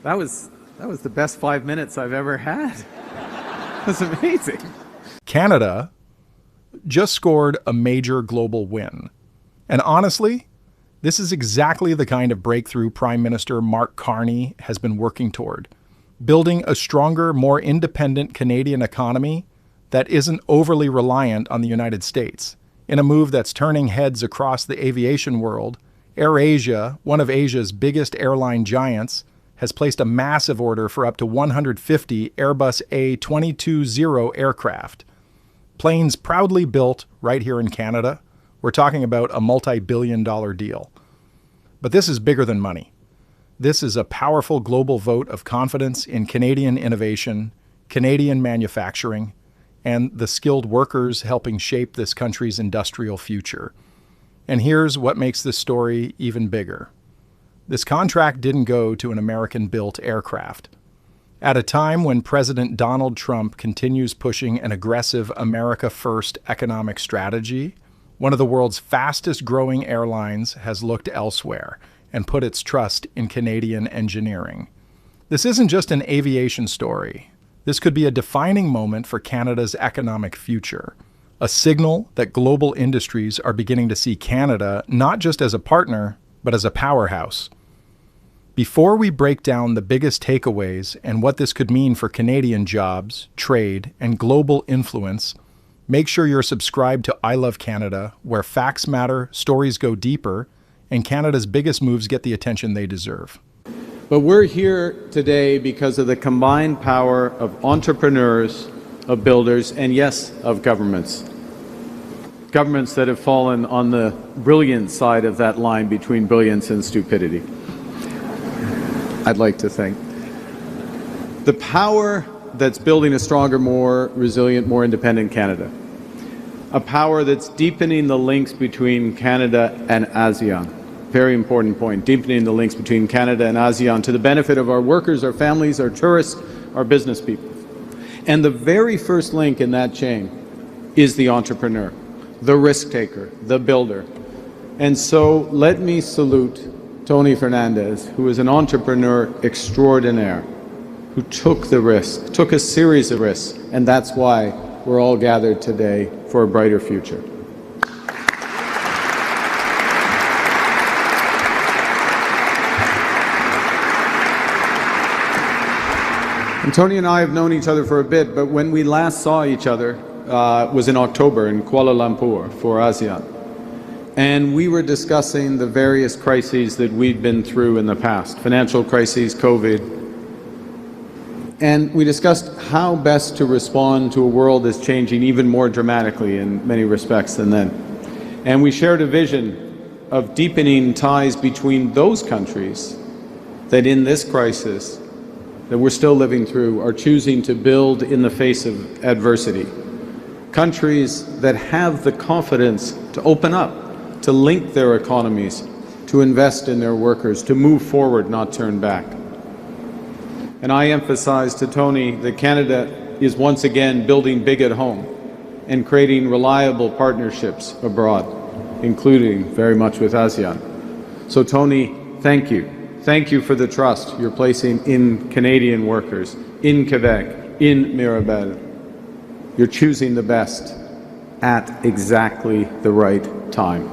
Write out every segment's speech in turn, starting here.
That was the best 5 minutes I've ever had. That's amazing. Canada just scored a major global win. And honestly, this is exactly the kind of breakthrough Prime Minister Mark Carney has been working toward. Building a stronger, more independent Canadian economy that isn't overly reliant on the United States. In a move that's turning heads across the aviation world, AirAsia, one of Asia's biggest airline giants, has placed a massive order for up to 150 Airbus A220 aircraft. Planes proudly built right here in Canada. We're talking about a multi-billion-dollar deal. But this is bigger than money. This is a powerful global vote of confidence in Canadian innovation, Canadian manufacturing, and the skilled workers helping shape this country's industrial future. And here's what makes this story even bigger. This contract didn't go to an American-built aircraft. At a time when President Donald Trump continues pushing an aggressive America-first economic strategy, one of the world's fastest-growing airlines has looked elsewhere and put its trust in Canadian engineering. This isn't just an aviation story. This could be a defining moment for Canada's economic future, a signal that global industries are beginning to see Canada not just as a partner, but as a powerhouse. Before we break down the biggest takeaways and what this could mean for Canadian jobs, trade, and global influence, make sure you're subscribed to I Love Canada, where facts matter, stories go deeper, and Canada's biggest moves get the attention they deserve. But we're here today because of the combined power of entrepreneurs, of builders, and yes, of governments. Governments that have fallen on the brilliant side of that line between brilliance and stupidity. I'd like to think. The power that's building a stronger, more resilient, more independent Canada. A power that's deepening the links between Canada and ASEAN. Very important point, deepening the links between Canada and ASEAN to the benefit of our workers, our families, our tourists, our business people. And the very first link in that chain is the entrepreneur, the risk taker, the builder. And so let me salute Tony Fernandez, who is an entrepreneur extraordinaire, who took the risk, took a series of risks, and that's why we're all gathered today for a brighter future. And Tony and I have known each other for a bit, but when we last saw each other was in October in Kuala Lumpur for ASEAN. And we were discussing the various crises that we'd been through in the past, financial crises, COVID. And we discussed how best to respond to a world that's changing even more dramatically in many respects than then. And we shared a vision of deepening ties between those countries that in this crisis that we're still living through are choosing to build in the face of adversity. Countries that have the confidence to open up, to link their economies, to invest in their workers, to move forward, not turn back. And I emphasized to Tony that Canada is once again building big at home and creating reliable partnerships abroad, including very much with ASEAN. So Tony, thank you. Thank you for the trust you're placing in Canadian workers, in Quebec, in Mirabel. You're choosing the best at exactly the right time.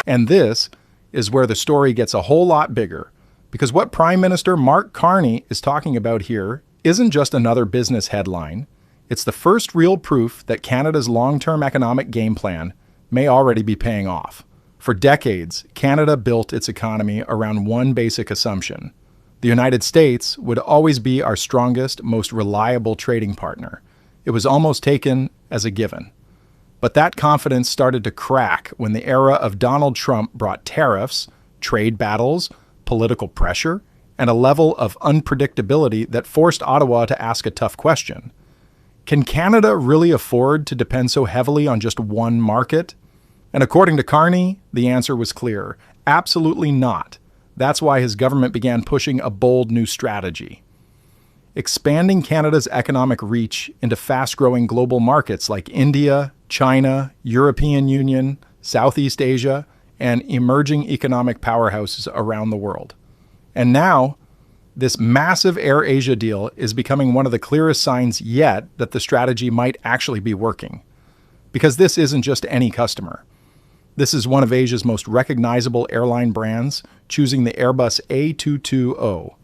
And this is where the story gets a whole lot bigger, because what Prime Minister Mark Carney is talking about here isn't just another business headline. It's the first real proof that Canada's long-term economic game plan may already be paying off. For decades, Canada built its economy around one basic assumption. The United States would always be our strongest, most reliable trading partner. It was almost taken as a given. But that confidence started to crack when the era of Donald Trump brought tariffs, trade battles, political pressure, and a level of unpredictability that forced Ottawa to ask a tough question. Can Canada really afford to depend so heavily on just one market? And according to Carney, the answer was clear. Absolutely not. That's why his government began pushing a bold new strategy. Expanding Canada's economic reach into fast-growing global markets like India, China, European Union, Southeast Asia, and emerging economic powerhouses around the world. And now, this massive AirAsia deal is becoming one of the clearest signs yet that the strategy might actually be working. Because this isn't just any customer. This is one of Asia's most recognizable airline brands, choosing the Airbus A220,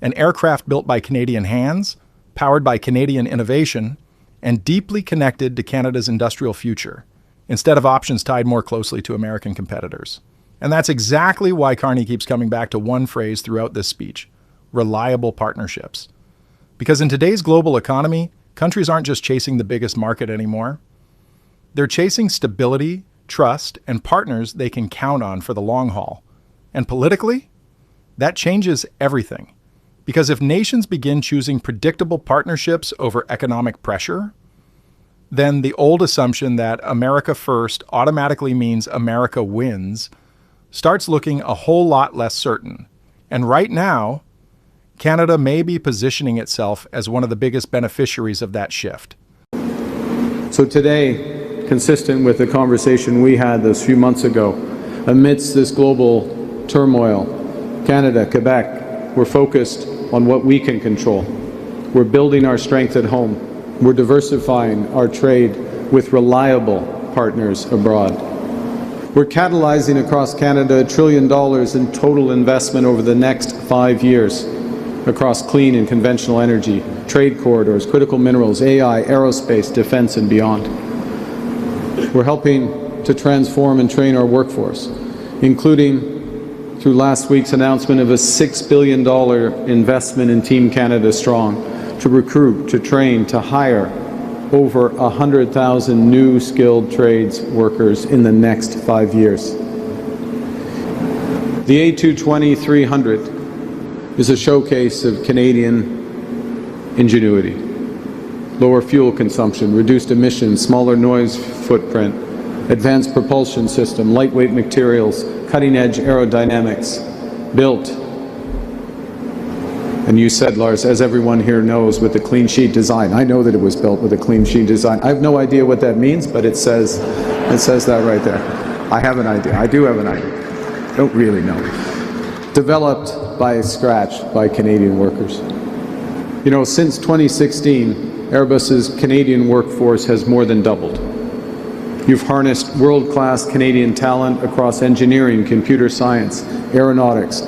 an aircraft built by Canadian hands, powered by Canadian innovation, and deeply connected to Canada's industrial future, instead of options tied more closely to American competitors. And that's exactly why Carney keeps coming back to one phrase throughout this speech: reliable partnerships. Because in today's global economy, countries aren't just chasing the biggest market anymore. They're chasing stability, trust, and partners they can count on for the long haul. And politically, that changes everything. Because if nations begin choosing predictable partnerships over economic pressure, then the old assumption that America first automatically means America wins starts looking a whole lot less certain. And right now, Canada may be positioning itself as one of the biggest beneficiaries of that shift. So today, consistent with the conversation we had those few months ago, amidst this global turmoil, Canada, Quebec, we're focused on what we can control. We're building our strength at home. We're diversifying our trade with reliable partners abroad. We're catalyzing across Canada $1 trillion in total investment over the next 5 years across clean and conventional energy, trade corridors, critical minerals, AI, aerospace, defense, and beyond. We're helping to transform and train our workforce, including through last week's announcement of a $6 billion investment in Team Canada Strong to recruit, to train, to hire over 100,000 new skilled trades workers in the next 5 years. The A220-300 is a showcase of Canadian ingenuity. Lower fuel consumption, reduced emissions, smaller noise footprint, advanced propulsion system, lightweight materials, cutting-edge aerodynamics, built, and you said, Lars, as everyone here knows, with the clean sheet design. I know that it was built with a clean sheet design. I have no idea what that means, but it says that right there. I have an idea. I do have an idea. Don't really know. Developed by scratch by Canadian workers. You know, since 2016, Airbus's Canadian workforce has more than doubled. You've harnessed world-class Canadian talent across engineering, computer science, aeronautics,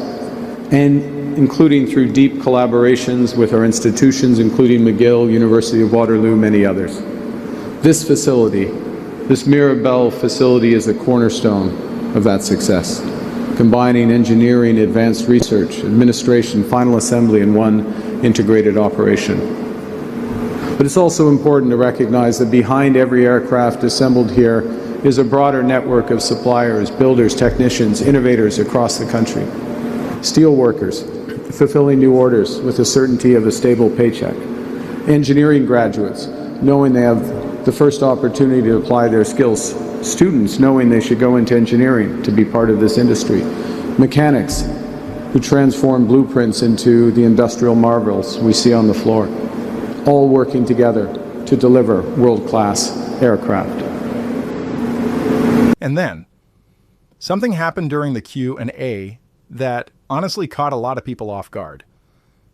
and including through deep collaborations with our institutions, including McGill, University of Waterloo, many others. This facility, this Mirabel facility, is a cornerstone of that success, combining engineering, advanced research, administration, final assembly in one integrated operation. But it's also important to recognize that behind every aircraft assembled here is a broader network of suppliers, builders, technicians, innovators across the country. Steel workers, fulfilling new orders with the certainty of a stable paycheck. Engineering graduates, knowing they have the first opportunity to apply their skills. Students, knowing they should go into engineering to be part of this industry. Mechanics, who transform blueprints into the industrial marvels we see on the floor. All working together to deliver world-class aircraft. And then, something happened during the Q&A that honestly caught a lot of people off guard.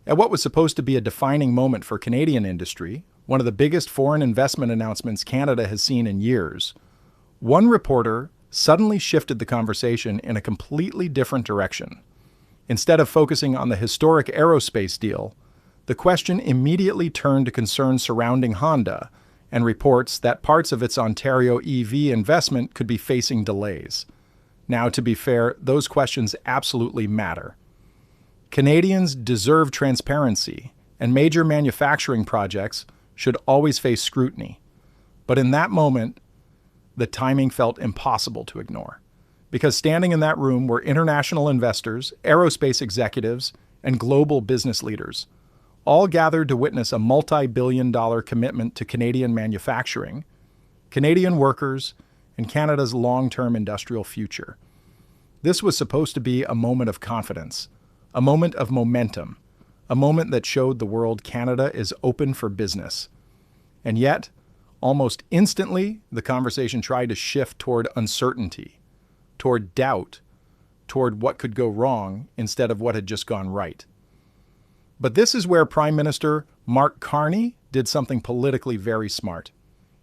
At what was supposed to be a defining moment for Canadian industry, one of the biggest foreign investment announcements Canada has seen in years, one reporter suddenly shifted the conversation in a completely different direction. Instead of focusing on the historic aerospace deal, the question immediately turned to concerns surrounding Honda and reports that parts of its Ontario EV investment could be facing delays. Now, to be fair, those questions absolutely matter. Canadians deserve transparency, and major manufacturing projects should always face scrutiny. But in that moment, the timing felt impossible to ignore, because standing in that room were international investors, aerospace executives, and global business leaders, all gathered to witness a multi-billion-dollar commitment to Canadian manufacturing, Canadian workers, and Canada's long-term industrial future. This was supposed to be a moment of confidence, a moment of momentum, a moment that showed the world Canada is open for business. And yet, almost instantly, the conversation tried to shift toward uncertainty. toward doubt, toward what could go wrong instead of what had just gone right. But this is where Prime Minister Mark Carney did something politically very smart.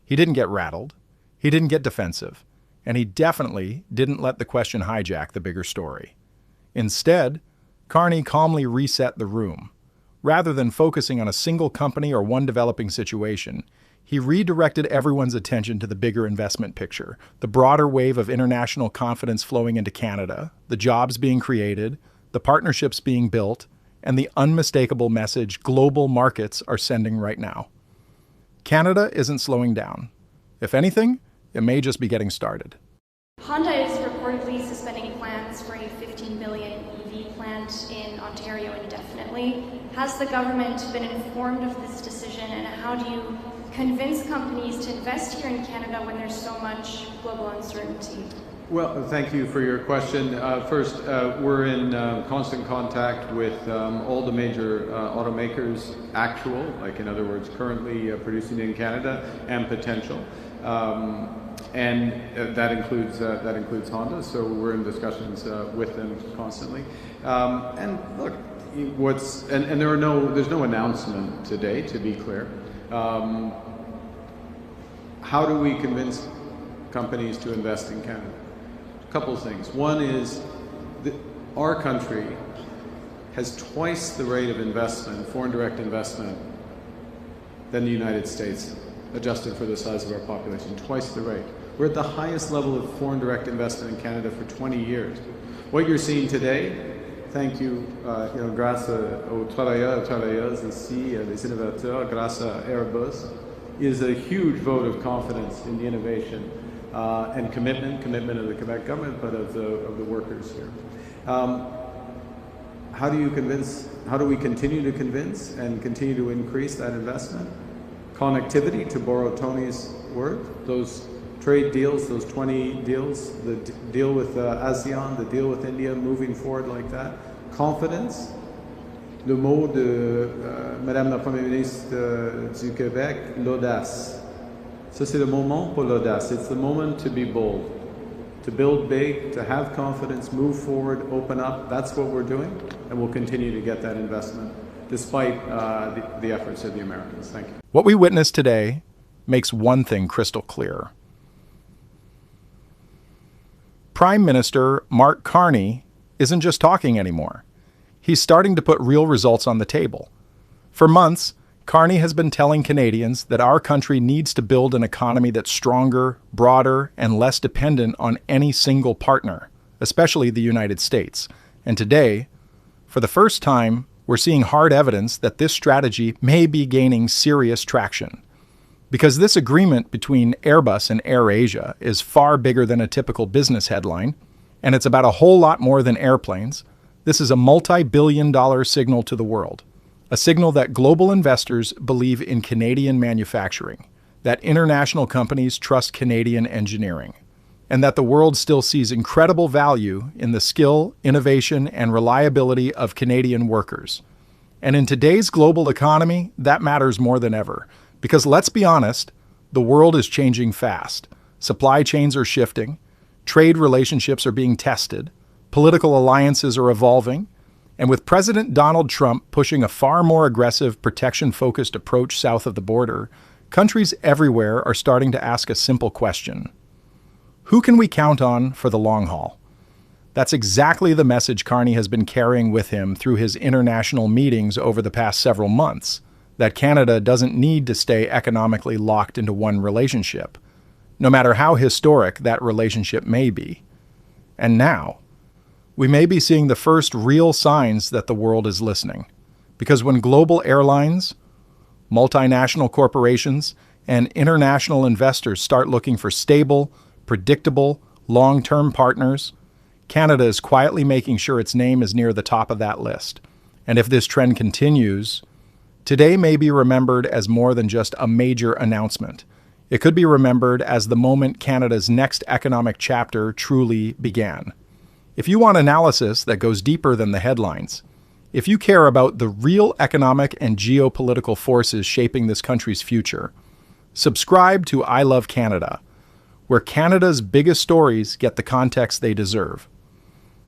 He didn't get rattled, he didn't get defensive, and he definitely didn't let the question hijack the bigger story. Instead, Carney calmly reset the room. Rather than focusing on a single company or one developing situation, he redirected everyone's attention to the bigger investment picture, the broader wave of international confidence flowing into Canada, the jobs being created, the partnerships being built, and the unmistakable message global markets are sending right now. Canada isn't slowing down. If anything, it may just be getting started. Honda is reportedly suspending plans for a $15 billion EV plant in Ontario indefinitely. Has the government been informed of this decision, and how do you convince companies to invest here in Canada when there's so much global uncertainty? Well, thank you for your question. First, we're in constant contact with all the major automakers, actual, like in other words, currently producing in Canada, and potential. And that includes Honda. So we're in discussions with them constantly. And look, there's no announcement today, to be clear. How do we convince companies to invest in Canada? A couple of things. One is that our country has twice the rate of investment, foreign direct investment, than the United States, adjusted for the size of our population, twice the rate. We're at the highest level of foreign direct investment in Canada for 20 years. What you're seeing today, thank you, grâce aux travailleurs et travailleuses ici, les innovateurs, grâce à Airbus, is a huge vote of confidence in the innovation and commitment of the Quebec government, but of the workers here. How do we continue to convince and continue to increase that investment? Connectivity, to borrow Tony's word, those trade deals, those 20 deals, the deal with ASEAN, the deal with India, moving forward like that. Confidence, le mot de Madame la Première ministre du Québec, l'audace. Ça, c'est le moment pour l'audace. It's the moment to be bold, to build big, to have confidence, move forward, open up. That's what we're doing, and we'll continue to get that investment despite the efforts of the Americans. Thank you. What we witnessed today makes one thing crystal clear. Prime Minister Mark Carney isn't just talking anymore. He's starting to put real results on the table. For months, Carney has been telling Canadians that our country needs to build an economy that's stronger, broader, and less dependent on any single partner, especially the United States. And today, for the first time, we're seeing hard evidence that this strategy may be gaining serious traction. Because this agreement between Airbus and AirAsia is far bigger than a typical business headline, and it's about a whole lot more than airplanes, this is a multi-billion-dollar signal to the world. A signal that global investors believe in Canadian manufacturing, that international companies trust Canadian engineering, and that the world still sees incredible value in the skill, innovation, and reliability of Canadian workers. And in today's global economy, that matters more than ever. Because let's be honest, the world is changing fast. Supply chains are shifting, trade relationships are being tested, political alliances are evolving, and with President Donald Trump pushing a far more aggressive, protection-focused approach south of the border, countries everywhere are starting to ask a simple question. Who can we count on for the long haul? That's exactly the message Carney has been carrying with him through his international meetings over the past several months, that Canada doesn't need to stay economically locked into one relationship, no matter how historic that relationship may be. And now, we may be seeing the first real signs that the world is listening. Because when global airlines, multinational corporations, and international investors start looking for stable, predictable, long-term partners, Canada is quietly making sure its name is near the top of that list. And if this trend continues, today may be remembered as more than just a major announcement. It could be remembered as the moment Canada's next economic chapter truly began. If you want analysis that goes deeper than the headlines, if you care about the real economic and geopolitical forces shaping this country's future, subscribe to I Love Canada, where Canada's biggest stories get the context they deserve.